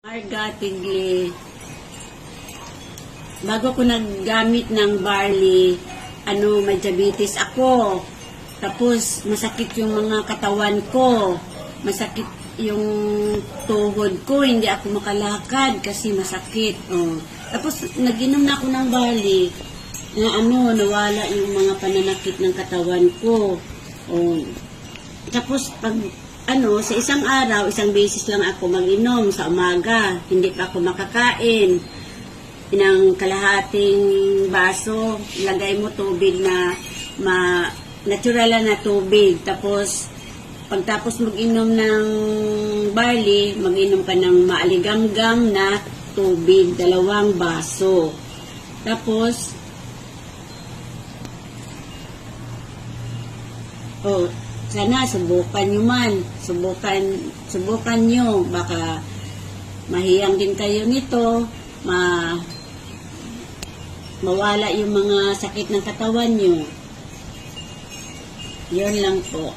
Marga tigli. Bago ko naggamit ng barley, may diabetes ako. Tapos masakit yung mga katawan ko. Masakit yung tuhod ko, hindi ako makalakad kasi masakit. Tapos nag-inom na ako ng barley na nawala yung mga pananakit ng katawan ko. Tapos pag sa isang araw, isang beses lang ako mag-inom sa umaga. Hindi pa ako makakain. Inang kalahating baso, lagay mo tubig na natural na tubig. Tapos, pagtapos mag-inom ng barley, mag-inom ka ng maaligamgam na tubig, 2 baso. Tapos, sana subukan nyo man. Subukan nyo. Baka mahiyang din kayo nito. Mawala yung mga sakit ng katawan nyo. Yun lang po.